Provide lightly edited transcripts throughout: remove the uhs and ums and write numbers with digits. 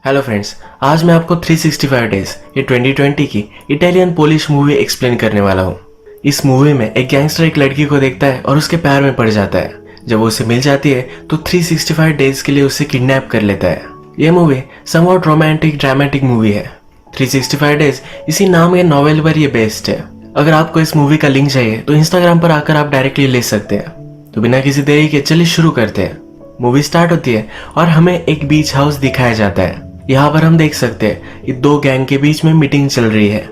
Hello friends, आज मैं आपको 365 डेज ये 2020 की इटालियन पोलिश मूवी एक्सप्लेन करने वाला हूँ। इस मूवी में एक गैंगस्टर एक लड़की को देखता है और उसके पैर में पड़ जाता है। जब वो उसे मिल जाती है तो 365 डेज के लिए उसे किडनैप कर लेता है। ये movie somewhat romantic dramatic movie है। 365 डेज इसी नाम के नॉवेल पर ये बेस्ड है। अगर आपको इस मूवी का लिंक चाहिए तो इंस्टाग्राम पर आकर आप डायरेक्टली ले सकते हैं। तो बिना किसी देरी के चलिए शुरू करते हैं। मूवी स्टार्ट होती है और हमें एक बीच हाउस दिखाया जाता है। यहाँ पर हम देख सकते हैं कि दो गैंग के बीच में मीटिंग चल रही है।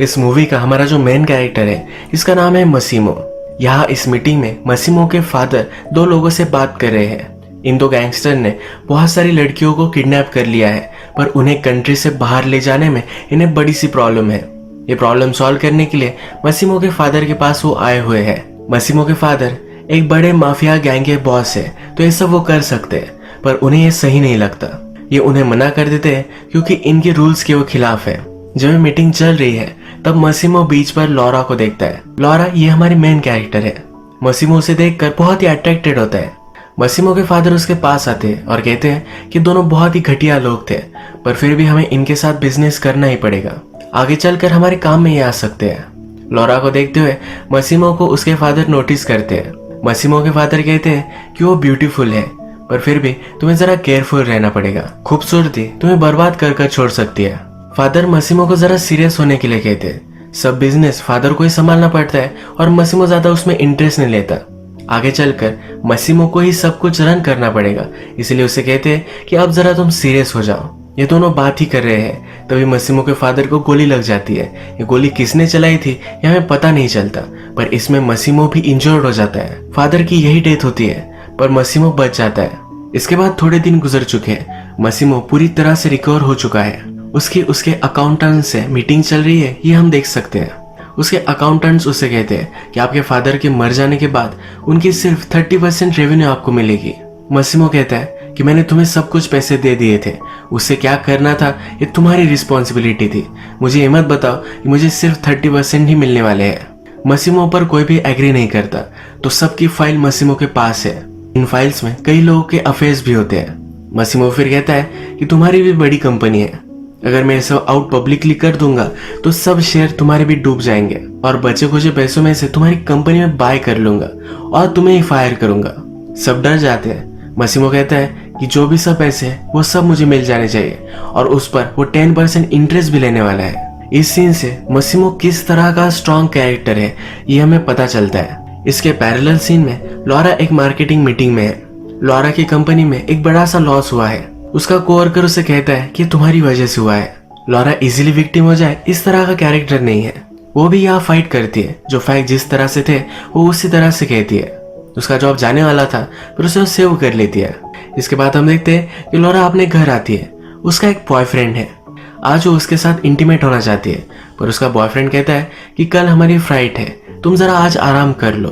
इस मूवी का हमारा जो मेन कैरेक्टर है इसका नाम है मसीमो। यहाँ इस मीटिंग में मसीमो के फादर दो लोगों से बात कर रहे हैं। इन दो गैंगस्टर ने बहुत सारी लड़कियों को किडनैप कर लिया है, पर उन्हें कंट्री से बाहर ले जाने में इन्हें बड़ी सी प्रॉब्लम है। ये प्रॉब्लम सॉल्व करने के लिए मसीमो के फादर के पास वो आए हुए हैं। मसीमो के फादर एक बड़े माफिया गैंग के बॉस है, तो ये सब वो कर सकते हैं, पर उन्हें ये सही नहीं लगता। ये उन्हें मना कर देते हैं क्योंकि इनके रूल्स के वो खिलाफ है। जब ये मीटिंग चल रही है तब मसीमो बीच पर लॉरा को देखता है। लॉरा ये हमारी मेन कैरेक्टर है। मसीमो उसे देखकर बहुत ही अट्रैक्टेड होता है। मसीमो के फादर उसके पास आते हैं और कहते हैं कि दोनों बहुत ही घटिया लोग थे, पर फिर भी हमें इनके साथ बिजनेस करना ही पड़ेगा। आगे चलकर हमारे काम में ये आ सकते हैं। लॉरा को देखते हुए मसीमो को उसके फादर नोटिस करते हैं। मसीमो के फादर कहते हैं कि वो ब्यूटीफुल है, पर फिर भी तुम्हें जरा केयरफुल रहना पड़ेगा। खूबसूरती तुम्हें बर्बाद कर छोड़ सकती है। फादर मसीमो को जरा सीरियस होने के लिए कहते हैं। सब बिजनेस फादर को ही संभालना पड़ता है और मसीमो ज्यादा उसमें इंटरेस्ट नहीं लेता। आगे चलकर मसीमो को ही सब कुछ रन करना पड़ेगा, इसलिए उसे कहते हैं कि अब जरा तुम सीरियस हो जाओ। ये दोनों बात ही कर रहे हैं, तभी मसीमो के फादर को गोली लग जाती है। ये गोली किसने चलाई थी ये हमें पता नहीं चलता, पर इसमें मसीमो भी इंजर्ड हो जाता है। फादर की यही डेथ होती है, पर मसीमो बच जाता है। इसके बाद थोड़े दिन गुजर चुके हैं। मसीमो पूरी तरह से रिकवर हो चुका है। उसके अकाउंटेंट से मीटिंग चल रही है, ये हम देख सकते हैं। उसके अकाउंटेंट्स उसे कहते हैं कि आपके फादर के मर जाने के बाद उनकी सिर्फ 30% रेवेन्यू आपको मिलेगी। मसीमो कहता है कि मैंने तुम्हें सब कुछ पैसे दे दिए थे, उससे क्या करना था ये तुम्हारी रिस्पॉन्सिबिलिटी थी। मुझे ये मत बताओ कि मुझे सिर्फ 30% ही मिलने वाले हैं। मसीमो पर कोई भी एग्री नहीं करता, तो सबकी फाइल मसीमो के पास है। इन फाइल्स में कई लोगों के अफेयर्स भी होते हैं। मसीमो फिर कहता है कि तुम्हारी भी बड़ी कंपनी है, अगर मैं सब आउट पब्लिकली कर दूंगा तो सब शेयर तुम्हारे भी डूब जाएंगे और बचे खुचे पैसों में से तुम्हारी कंपनी में बाय कर लूंगा और तुम्हें ही फायर करूंगा। सब डर जाते हैं। मसीमो कहता है कि जो भी सब पैसे है वो सब मुझे मिल जाने चाहिए और उस पर वो 10% इंटरेस्ट भी लेने वाला है। इस सीन से मसीमो किस तरह का स्ट्रॉन्ग कैरेक्टर है ये हमें पता चलता है। इसके पैरेलल सीन में लॉरा एक मार्केटिंग मीटिंग में है। लॉरा की कंपनी में एक बड़ा सा लॉस हुआ है। उसका कोवर्कर उसे कहता है कि तुम्हारी वजह से हुआ है। लॉरा इजीली विक्टिम हो जाए इस तरह का कैरेक्टर नहीं है। वो भी यहाँ फाइट करती है। जो फैक्ट जिस तरह से थे वो उसी तरह से कहती है। उसका जॉब जाने वाला था पर उसे वो सेव कर लेती है। इसके बाद हम देखते हैं कि लॉरा अपने घर आती है। उसका एक बॉयफ्रेंड है। आज वो उसके साथ इंटीमेट होना चाहती है, पर उसका बॉयफ्रेंड कहता है कि कल हमारी फ्लाइट है, तुम जरा आज आराम कर लो।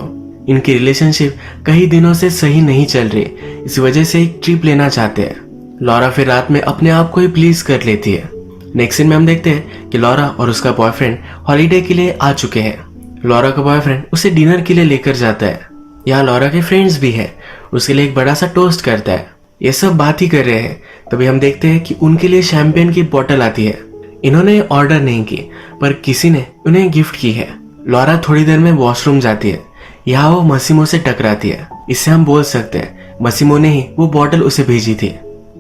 इनकी रिलेशनशिप कई दिनों से सही नहीं चल रही, इस वजह से एक ट्रिप लेना चाहते हैं। लॉरा फिर रात में अपने आप को ही प्लीज कर लेती है। नेक्स्ट सीन में हम देखते हैं कि लॉरा और उसका बॉयफ्रेंड हॉलीडे के लिए आ चुके हैं। लॉरा का बॉयफ्रेंड उसे डिनर के लिए लेकर जाता है। यहाँ लॉरा के फ्रेंड्स भी है। उसके लिए एक बड़ा सा टोस्ट करता है। ये सब बात ही कर रहे हैं, तभी हम देखते हैं कि उनके लिए शैंपेन की बोतल आती है। इन्होंने ऑर्डर नहीं की, पर किसी ने उन्हें गिफ्ट की है। लॉरा थोड़ी देर में वॉशरूम जाती है। यहाँ वो मसीमो से टकराती है। इससे हम बोल सकते हैं मसीमो ने ही वो बोतल उसे भेजी थी।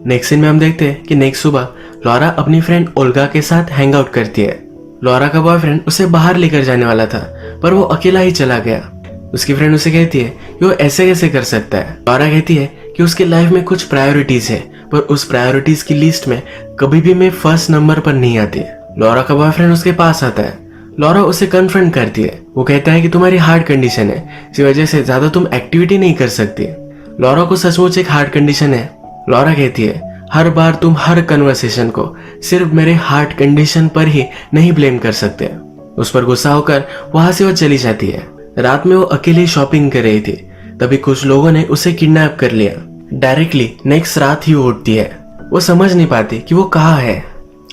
नेक्स्ट सीन में हम देखते हैं कि नेक्स्ट सुबह लॉरा अपनी फ्रेंड ओल्गा के साथ हैंग आउट करती है। लॉरा का बॉयफ्रेंड उसे बाहर लेकर जाने वाला था, पर वो अकेला ही चला गया। उसकी फ्रेंड उसे कहती है कि वो ऐसे कैसे कर सकता है। लॉरा कहती है कि उसके लाइफ में कुछ प्रायोरिटीज है, पर उस प्रायोरिटीज की लिस्ट में कभी भी मैं फर्स्ट नंबर पर नहीं आती। लॉरा का बॉयफ्रेंड उसके पास आता है। लॉरा उसे कन्फ्रंट करती है। वो कहता है कि तुम्हारी हार्ट कंडीशन है, इस वजह से ज्यादा तुम एक्टिविटी नहीं कर सकती। लॉरा को सचमुच एक हार्ट कंडीशन है। लॉरा कहती है हर बार तुम हर कन्वर्सेशन को सिर्फ मेरे हार्ट कंडीशन पर ही नहीं ब्लेम कर सकते। उस पर गुस्सा होकर वहां से वो चली जाती है। रात में वो अकेली शॉपिंग कर रही थी, तभी कुछ लोगों ने उसे किडनैप कर लिया। डायरेक्टली नेक्स्ट रात ही वो उठती है। वो समझ नहीं पाती कि वो कहाँ है।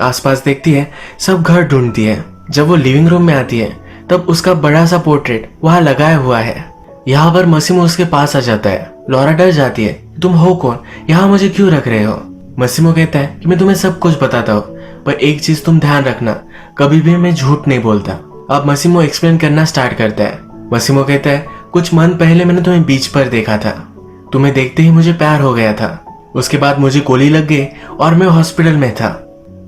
आसपास देखती है, सब घर ढूंढती है। जब वो लिविंग रूम में आती है तब उसका बड़ा सा पोर्ट्रेट वहां लगाया हुआ है। यहाँ पर मसीमो उसके पास आ जाता है। लॉरा डर जाती है, तुम हो कौन, यहाँ मुझे क्यों रख रहे हो। मसीमो कहता है कि मैं तुम्हें सब कुछ बताता हूँ, पर एक चीज तुम ध्यान रखना, कभी भी मैं झूठ नहीं बोलता। अब मसीमो एक्सप्लेन करना स्टार्ट करता है। मसीमो कहता है कुछ मंथ पहले मैंने तुम्हें बीच पर देखा था, तुम्हें देखते ही मुझे प्यार हो गया था। उसके बाद मुझे गोली लग गई और मैं हॉस्पिटल में था।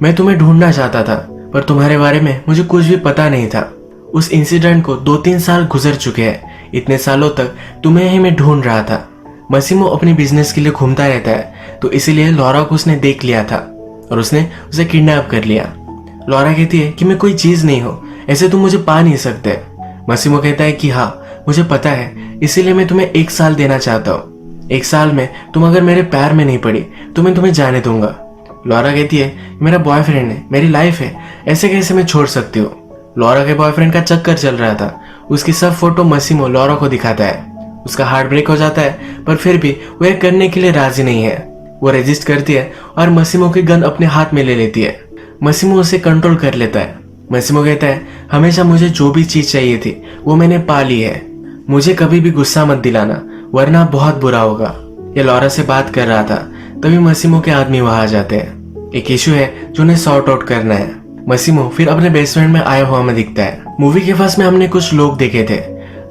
मैं तुम्हें ढूंढना चाहता था, पर तुम्हारे बारे में मुझे कुछ भी पता नहीं था। उस इंसिडेंट को 2-3 साल गुजर चुके हैं। इतने सालों तक तुम्हें ही मैं ढूंढ रहा था। मसीमो अपने बिजनेस के लिए घूमता रहता है, तो इसीलिए लॉरा को उसने देख लिया था और उसने उसे किडनैप कर लिया। लॉरा कहती है कि मैं कोई चीज नहीं हूँ, ऐसे तुम मुझे पा नहीं सकते। मसीमो कहता है कि हाँ मुझे पता है, इसीलिए मैं तुम्हें 1 साल देना चाहता हूँ। 1 साल में तुम अगर मेरे पैर में नहीं पड़ी तो मैं तुम्हें जाने दूंगा। लॉरा कहती है मेरा बॉयफ्रेंड है, मेरी लाइफ है, ऐसे कैसे मैं छोड़ सकती हूँ। लॉरा के बॉयफ्रेंड का चक्कर चल रहा था। उसकी सब फोटो मसीमो लॉरा को दिखाता है। उसका हार्ट ब्रेक हो जाता है, पर फिर भी वो यह करने के लिए राजी नहीं है। वो रेजिस्ट करती है और मसीमो की गन अपने हाथ में ले लेती है। मसीमो उसे कंट्रोल कर लेता है। मसीमो कहता है हमेशा मुझे जो भी चीज चाहिए थी वो मैंने पा ली है, मुझे कभी भी गुस्सा मत दिलाना वरना बहुत बुरा होगा। ये लॉरा से बात कर रहा था, तभी मसीमो के आदमी वहां आ जाते हैं। एक इशू है जो उन्हें सॉर्ट आउट करना है। मसीमो फिर अपने बेसमेंट में आया हुआ में दिखता है। मूवी के फर्स्ट में हमने कुछ लोग देखे थे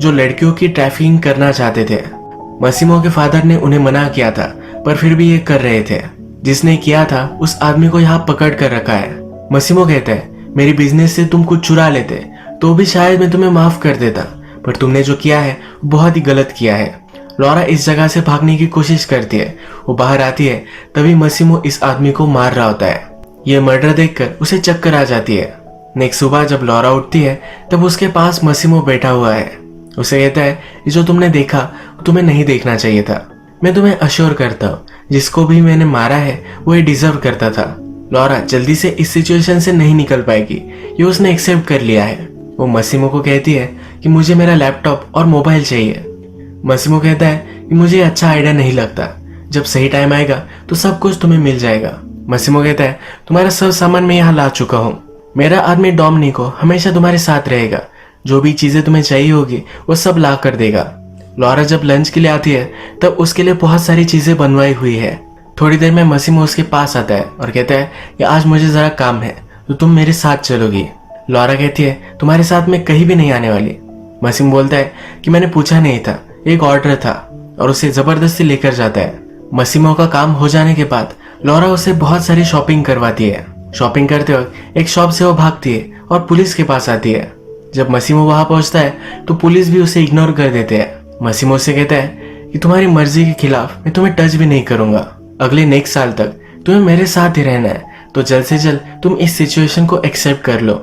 जो लड़कियों की ट्रैफिकिंग करना चाहते थे। मसीमो के फादर ने उन्हें मना किया था, पर फिर भी ये कर रहे थे। जिसने किया था उस आदमी को यहाँ पकड़ कर रखा है। मसीमो कहता है मेरी बिजनेस से तुम कुछ चुरा लेते तो भी शायद मैं तुम्हें माफ कर देता, पर तुमने जो किया है बहुत ही गलत किया है। लॉरा इस जगह से भागने की कोशिश करती है। वो बाहर आती है, तभी मसीमो इस आदमी को मार रहा होता है। ये मर्डर देखकर उसे चक्कर आ जाती है। नेक्स्ट सुबह जब लॉरा उठती है तब उसके पास मसीमो बैठा हुआ है। उसे कहता है जो तुमने देखा तुम्हें नहीं देखना चाहिए था। मैं तुम्हें अश्योर करता हूँ जिसको भी मैंने मारा है वो ये डिजर्व करता था। लॉरा जल्दी से इस सिचुएशन से नहीं निकल पाएगी, ये उसने एक्सेप्ट कर लिया है। वो मसीमो को कहती है कि मुझे मेरा लैपटॉप और मोबाइल चाहिए। मसीमो कहता है कि मुझे अच्छा आइडिया नहीं लगता, जब सही टाइम आएगा तो सब कुछ तुम्हें मिल जाएगा। मसीमो कहता है तुम्हारा सब सामान मैं यहाँ ला चुका हूँ, मेरा आदमी डोमिनिको हमेशा तुम्हारे साथ रहेगा, जो भी चीजें तुम्हें चाहिए होगी वो सब ला कर देगा। लॉरा जब लंच के लिए आती है तब उसके लिए बहुत सारी चीजें बनवाई हुई है। थोड़ी देर में मसीमो उसके पास आता है और कहता है कि आज मुझे जरा काम है तो तुम मेरे साथ चलोगी। लॉरा कहती है तुम्हारे साथ मैं कहीं भी नहीं आने वाली। मसीमो बोलता है कि मैंने पूछा नहीं था, एक ऑर्डर था, और उसे जबरदस्ती लेकर जाता है। मसीमो का काम हो जाने के बाद लॉरा उसे बहुत सारी शॉपिंग करवाती है। शॉपिंग करते वक्त एक शॉप से वो भागती है और पुलिस के पास आती है। जब मसीमो वहां पहुंचता है तो पुलिस भी उसे इग्नोर कर देते हैं। मसीमो से कहता है कि तुम्हारी मर्जी के खिलाफ मैं तुम्हें टच भी नहीं करूंगा, अगले नेक्स्ट साल तक तुम्हें मेरे साथ ही रहना है, तो जल्द से जल्द तुम इस सिचुएशन को एक्सेप्ट कर लो।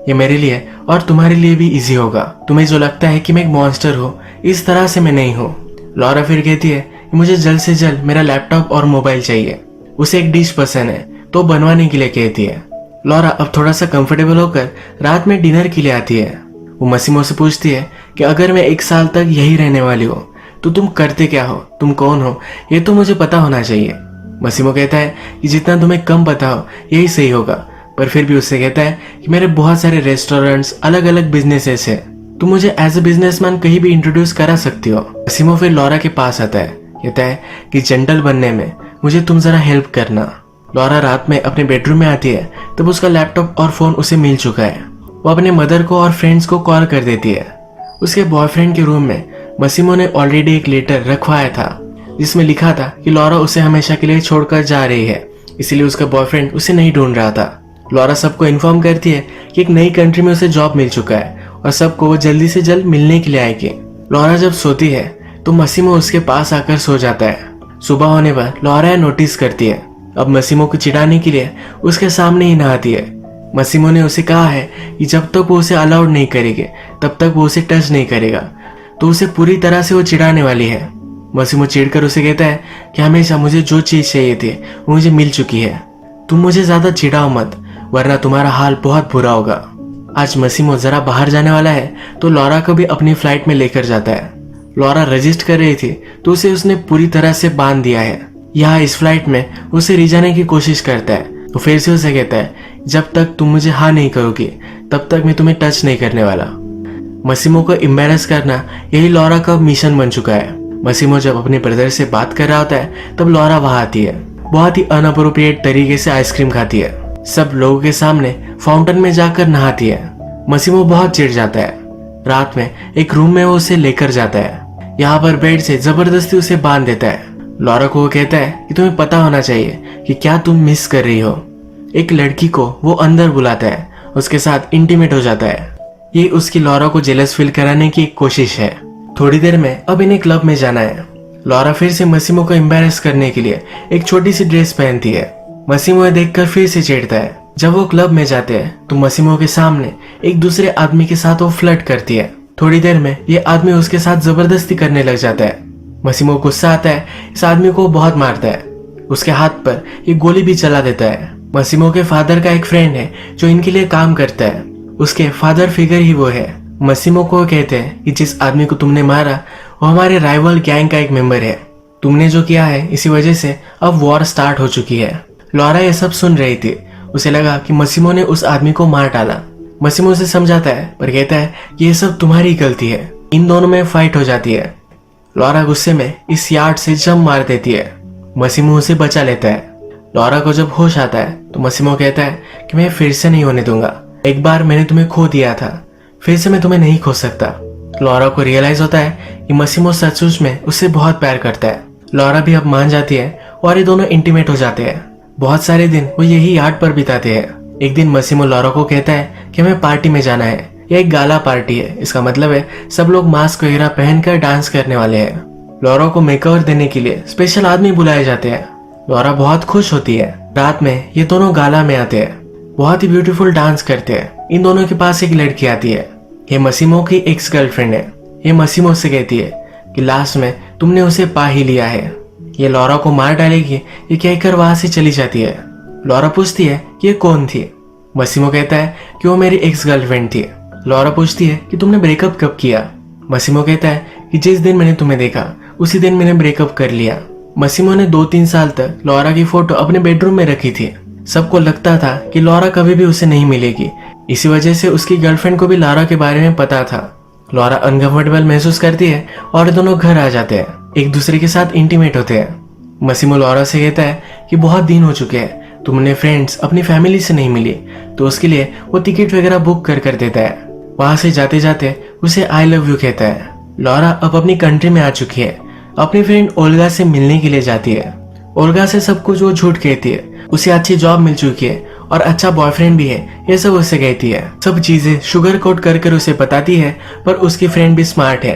ये मेरे लिए और तुम्हारे लिए भी इजी होगा। तुम्हें जो लगता है कि मैं एक मॉन्स्टर हूँ, इस तरह से मैं नहीं हूँ। लॉरा फिर कहती है कि मुझे जल्द से जल्द मेरा लैपटॉप और मोबाइल चाहिए। उसे एक डिश पसंद है तो बनवाने के लिए कहती है। लॉरा अब थोड़ा सा कंफर्टेबल होकर रात में डिनर के लिए आती है। वो मसीमो से पूछती है कि अगर मैं 1 साल तक यही रहने वाली हूँ तो तुम करते क्या हो, तुम कौन हो, ये तो मुझे पता होना चाहिए। मसीमो कहता है कि जितना तुम्हें कम पता हो यही सही होगा, पर फिर भी उससे कहता है कि मेरे बहुत सारे रेस्टोरेंट्स, अलग अलग बिजनेसेस है, तुम मुझे एज ए बिजनेसमैन कहीं भी इंट्रोड्यूस करा सकती हो। मसीमो फिर लॉरा के पास आता है, कहता है कि जेंटल बनने में मुझे तुम जरा हेल्प करना। लॉरा रात में अपने बेडरूम में आती है तब उसका लैपटॉप और फोन उसे मिल चुका है। वो अपने मदर को और फ्रेंड्स को कॉल कर देती है। उसके बॉयफ्रेंड के रूम में मसीमो ने ऑलरेडी एक लेटर रखवाया था जिसमें लिखा था कि लॉरा उसे हमेशा के लिए छोड़कर जा रही है, इसलिए उसका बॉयफ्रेंड उसे नहीं ढूंढ रहा था। लॉरा सबको इन्फॉर्म करती है कि एक नई कंट्री में उसे जॉब मिल चुका है और सबको वो जल्दी से जल्द मिलने के लिए आएगी। लॉरा जब सोती है तो मसीमो उसके पास आकर सो जाता है। सुबह होने पर लॉरा नोटिस करती है। अब मसीमो को चिढ़ाने के लिए उसके सामने ही नहाती है। मसीमो ने उसे कहा है कि जब तक वो उसे अलाउड नहीं करेगी तब तक वो उसे टच नहीं करेगा, तो उसे पूरी तरह से वो चिढ़ाने वाली है। मसीमो चिढ़कर उसे कहता है कि हमेशा मुझे जो चीज चाहिए थी वो मुझे मिल चुकी है, तुम मुझे ज्यादा चिढ़ाओ मत वरना तुम्हारा हाल बहुत बुरा होगा। आज मसीमो जरा बाहर जाने वाला है तो लॉरा को भी अपनी फ्लाइट में लेकर जाता है। लॉरा रजिस्ट कर रही थी तो उसे उसने पूरी तरह से बांध दिया है। यहाँ इस फ्लाइट में उसे रिझाने की कोशिश करता है तो फिर से उसे कहता है जब तक तुम मुझे हाँ नहीं करोगी तब तक मैं तुम्हें टच नहीं करने वाला। मसीमो को एम्बैरेस करना यही लॉरा का मिशन बन चुका है। मसीमो जब अपने ब्रदर से बात कर रहा होता है तब लॉरा वहां आती है। बहुत ही अनअप्रोप्रिएट तरीके से आइसक्रीम खाती है। सब लोगों के सामने फाउंटेन में जाकर नहाती है। मसीमो बहुत चिढ़ जाता है। रात में एक रूम में वो उसे लेकर जाता है। यहाँ पर बेड से जबरदस्ती उसे बांध देता है। लॉरा को वो कहता है कि तुम्हें पता होना चाहिए कि क्या तुम मिस कर रही हो। एक लड़की को वो अंदर बुलाता है, उसके साथ इंटीमेट हो जाता है। ये उसकी लॉरा को जेलस फील कराने की एक कोशिश है। थोड़ी देर में अब इन्हें क्लब में जाना है। लॉरा फिर से मसीमो को एम्बैरेस करने के लिए एक छोटी सी ड्रेस पहनती है। मसीमो ये देखकर फिर से चिढ़ता है। जब वो क्लब में जाते हैं तो मसीमो के सामने एक दूसरे आदमी के साथ वो फ्लर्ट करती है। थोड़ी देर में ये आदमी उसके साथ जबरदस्ती करने लग जाता है। मसीमो को गुस्सा आता है, इस आदमी को बहुत मारता है। उसके हाथ पर ये गोली भी चला देता है। मसीमो के फादर का एक फ्रेंड है जो इनके लिए काम करता है। उसके फादर फिगर ही वो है। मसीमो को कहते हैं कि जिस आदमी को तुमने मारा वो हमारे राइवल गैंग का एक मेंबर है। तुमने जो किया है इसी वजह से अब वॉर स्टार्ट हो चुकी है। लॉरा ये सब सुन रही थी। उसे लगा कि मसीमो ने उस आदमी को मार डाला। मसीमो उसे समझाता है पर कहता है कि ये सब तुम्हारी गलती है। इन दोनों में फाइट हो जाती है। लॉरा गुस्से में इस यार्ड से जंप मार देती है। मसीमो उसे बचा लेता है। लॉरा को जब होश आता है तो मसीमो कहता है कि मैं फिर से नहीं होने दूंगा। एक बार मैंने तुम्हें खो दिया था, फिर से मैं तुम्हें नहीं खो सकता। लॉरा को रियलाइज होता है कि मसीमो सचमुच में उससे बहुत प्यार करता है। लॉरा भी अब मान जाती है और ये दोनों इंटीमेट हो जाते हैं। बहुत सारे दिन वो यही यार्ड पर बिताते हैं। एक दिन मसीमो लॉरा को कहता है कि हमें पार्टी में जाना है। यह एक गाला पार्टी है। इसका मतलब है सब लोग मास्क वगैरह पहनकर डांस करने वाले हैं। लॉरा को मेकओवर देने के लिए स्पेशल आदमी बुलाए जाते हैं। लॉरा बहुत खुश होती है। रात में ये दोनों गाला में आते हैं, बहुत ही ब्यूटीफुल डांस करते हैं। इन दोनों के पास एक लड़की आती है। ये मसीमो की एक्स गर्लफ्रेंड है। ये मसीमो से कहती है कि लास्ट में तुमने उसे पा ही लिया है, ये लॉरा को मार डालेगी। ये कहकर वहां से चली जाती है। लॉरा पूछती है कि ये कौन थी। मसीमो कहता है कि वो मेरी एक्स गर्लफ्रेंड थी। लॉरा पूछती है कि तुमने ब्रेकअप कब किया। मसीमो कहता है कि जिस दिन मैंने तुम्हें देखा उसी दिन मैंने ब्रेकअप कर लिया। मसीमो ने 2-3 साल तक लॉरा की फोटो अपने बेडरूम में रखी थी। सबको लगता था कि लॉरा कभी भी उसे नहीं मिलेगी। इसी वजह से उसकी गर्लफ्रेंड को भी लॉरा के बारे में पता था। लॉरा अनकंफर्टेबल महसूस करती है और दोनों घर आ जाते हैं, एक दूसरे के साथ इंटीमेट होते हैं। मसीमो लॉरा से कहता है कि बहुत दिन हो चुके हैं, तुमने फ्रेंड्स अपनी फैमिली से नहीं मिली, तो उसके लिए वो टिकट वगैरह बुक कर देता है। वहां से जाते जाते उसे आई लव यू कहता है। लॉरा अब अपनी कंट्री में आ चुकी है। अपनी फ्रेंड ओल्गा से मिलने के लिए जाती है। ओल्गा से सब कुछ वो झूठ कहती है। उसे अच्छी जॉब मिल चुकी है और अच्छा बॉयफ्रेंड भी है, ये सब उससे कहती है। सब चीजें शुगर कोट कर उसे बताती है, पर उसकी फ्रेंड भी स्मार्ट है।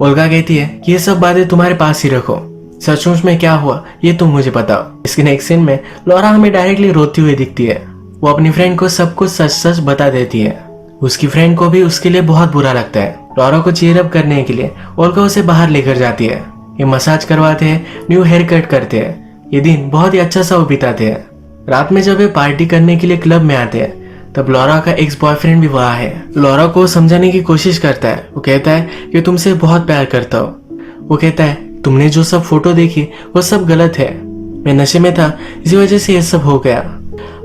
ओल्गा कहती है कि ये सब बातें तुम्हारे पास ही रखो, सचमुच में क्या हुआ ये तुम मुझे बताओ। इसके नेक्स्ट सीन में लॉरा हमें डायरेक्टली रोती हुई दिखती है। वो अपनी फ्रेंड को सब कुछ सच सच बता देती है। उसकी फ्रेंड को भी उसके लिए बहुत बुरा लगता है। लॉरा को चीयर अप करने के लिए ओल्गा उसे बाहर लेकर जाती है। ये मसाज करवाते हैं, न्यू हेयर कट करते हैं। ये दिन बहुत ही अच्छा सा वो बिताते हैं। रात में जब ये पार्टी करने के लिए क्लब में आते हैं तब लॉरा का एक्स बॉयफ्रेंड भी वहाँ है। लॉरा को समझाने की कोशिश करता है। वो कहता है कि तुमसे बहुत प्यार करता हो। वो कहता है तुमने जो सब फोटो देखी वो सब गलत है, मैं नशे में था इसी वजह से ये सब हो गया।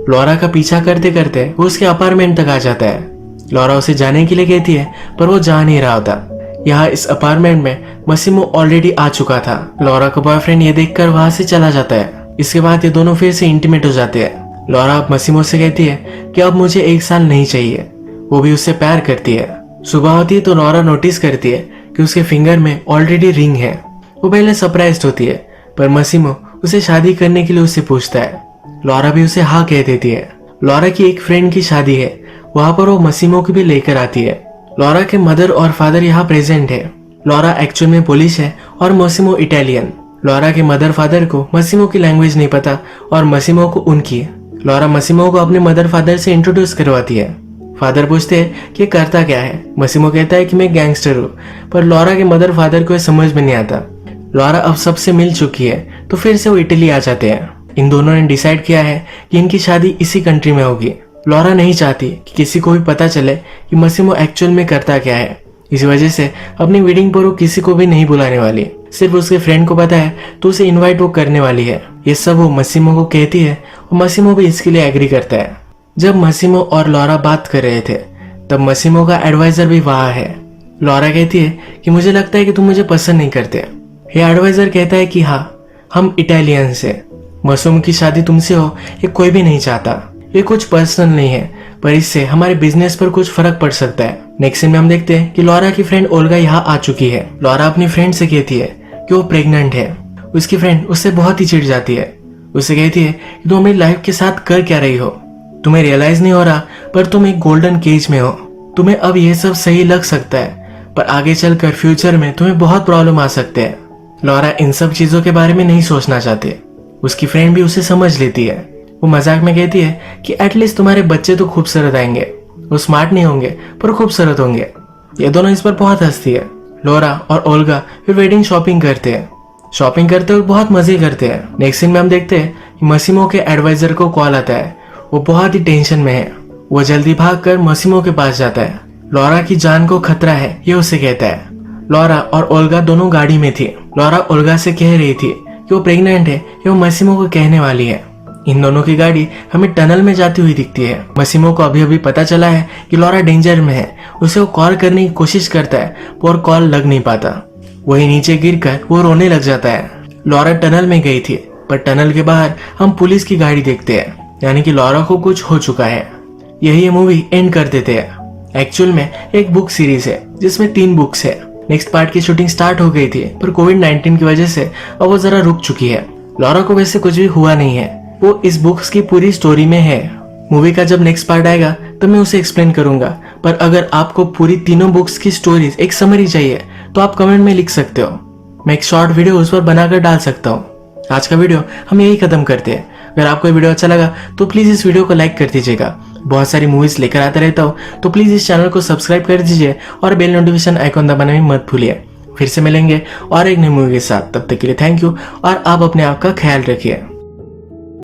लॉरा का पीछा करते करते वो उसके अपार्टमेंट तक आ जाता है। लॉरा उसे जाने के लिए कहती है पर वो जा नहीं रहा होता। यहाँ इस अपार्टमेंट में मसीमो ऑलरेडी आ चुका था। लॉरा का बॉयफ्रेंड ये देखकर वहां से चला जाता है। इसके बाद ये दोनों फिर से इंटीमेट हो जाते हैं। लॉरा अब मसीमो से कहती है कि अब मुझे 1 साल नहीं चाहिए। वो भी उससे प्यार करती है। सुबह होती है तो लॉरा नोटिस करती है कि उसके फिंगर में ऑलरेडी रिंग है। वो पहले सरप्राइज्ड होती है पर मसीमो उसे शादी करने के लिए उससे पूछता है। लॉरा भी उसे हाँ कह देती है। लॉरा की एक फ्रेंड की शादी है, वहां पर वो मसीमो को भी लेकर आती है। लॉरा के मदर और फादर यहाँ प्रेजेंट है। लॉरा एक्चुअल में पोलिश है और मसीमो इटालियन। लॉरा के मदर फादर को मसीमो की लैंग्वेज नहीं पता और मसीमो को उनकी। लॉरा मसीमो को अपने मदर फादर से इंट्रोड्यूस करवाती है। फादर पूछते हैं कि करता क्या है। मसीमो कहता है कि मैं गैंगस्टर हूँ, पर लॉरा के मदर फादर को समझ में नहीं आता। लॉरा अब सबसे मिल चुकी है तो फिर से वो इटली आ जाते हैं। इन दोनों ने डिसाइड किया है कि इनकी शादी इसी कंट्री में होगी। लॉरा नहीं चाहती कि किसी को भी पता चले कि मसीमो एक्चुअल में करता क्या है। इसी वजह से अपनी वेडिंग पर वो किसी को भी नहीं बुलाने वाली। सिर्फ उसके फ्रेंड को पता है तो उसे इनवाइट वो करने वाली है। ये सब वो मसीमो को कहती है और मसीमो भी इसके लिए एग्री करता है। जब मसीमो और लॉरा बात कर रहे थे तब मसीमो का एडवाइजर भी वहाँ है। लॉरा कहती है कि मुझे लगता है कि तुम मुझे पसंद नहीं करते। ये एडवाइजर कहता है कि हाँ, हम इटालियंस हैं। मासूम की शादी तुमसे हो ये कोई भी नहीं चाहता, ये कुछ पर्सनल नहीं है, पर इससे हमारे बिजनेस पर कुछ फर्क पड़ सकता है। नेक्स्ट सीन में हम देखते हैं कि लॉरा की फ्रेंड ओल्गा यहाँ आ चुकी है। लॉरा अपनी फ्रेंड से कहती है कि वो प्रेग्नेंट है। उसकी फ्रेंड उससे बहुत ही चिढ़ जाती है। उससे कहती है कि तुम अपनी लाइफ के साथ कर क्या रही हो, तुम्हें रियलाइज नहीं हो रहा, पर तुम एक गोल्डन केज में हो। तुम्हें अब ये सब सही लग सकता है, पर आगे चलकर फ्यूचर में तुम्हें बहुत प्रॉब्लम आ सकते हैं। लॉरा इन सब चीजों के बारे में नहीं सोचना चाहती। उसकी फ्रेंड भी उसे समझ लेती है। वो मजाक में कहती है कि एटलीस्ट तुम्हारे बच्चे तो खूबसूरत आएंगे, वो स्मार्ट नहीं होंगे पर खूबसूरत होंगे। ये दोनों इस पर बहुत हंसती है। लॉरा और ओल्गा फिर वेडिंग शॉपिंग करते हैं। शॉपिंग करते हुए बहुत मजे करते हैं। नेक्स्ट सीन में हम देखते हैं कि मसीमो के एडवाइजर को कॉल आता है। वो बहुत ही टेंशन में है। वो जल्दी भागकर मसीमो के पास जाता है। लॉरा की जान को खतरा है ये उसे कहता है। लॉरा और ओल्गा दोनों गाड़ी में थी। लॉरा ओल्गा से कह रही थी कि वो प्रेग्नेंट है, ये वो मसीमो को कहने वाली है। इन दोनों की गाड़ी हमें टनल में जाती हुई दिखती है। मसीमो को अभी अभी पता चला है कि लॉरा डेंजर में है। उसे वो कॉल करने की कोशिश करता है पर कॉल लग नहीं पाता। वही नीचे गिरकर वो रोने लग जाता है। लॉरा टनल में गई थी, पर टनल के बाहर हम पुलिस की गाड़ी देखते हैं, यानी कि लॉरा को कुछ हो चुका है। यही ये मूवी एंड कर देते हैं। एक्चुअल में एक बुक सीरीज है जिसमें 3 बुक्स है। नेक्स्ट पार्ट की शूटिंग स्टार्ट हो गई थी, पर कोविड-19 की वजह से अब वो जरा रुक चुकी है। लॉरा को वैसे कुछ भी हुआ नहीं है, वो इस बुक्स की पूरी स्टोरी में है। मूवी का जब नेक्स्ट पार्ट आएगा तब मैं उसे एक्सप्लेन करूंगा, पर अगर आपको पूरी तीनों बुक्स की स्टोरीज एक समरी चाहिए तो आप कमेंट में लिख सकते हो। मैं एक शॉर्ट वीडियो उस पर बनाकर डाल सकता हूँ। आज का वीडियो हम यही खत्म करते हैं। अगर आपको ये वीडियो अच्छा लगा तो प्लीज इस वीडियो को लाइक कर दीजिएगा। बहुत सारी मूवीज लेकर आता रहता हूँ, तो प्लीज इस चैनल को सब्सक्राइब कर दीजिए और बेल नोटिफिकेशन आइकॉन दबाना भी मत भूलिए। फिर से मिलेंगे और एक नई मूवी के साथ। तब तक के लिए थैंक यू और आप अपने आप का ख्याल रखिए।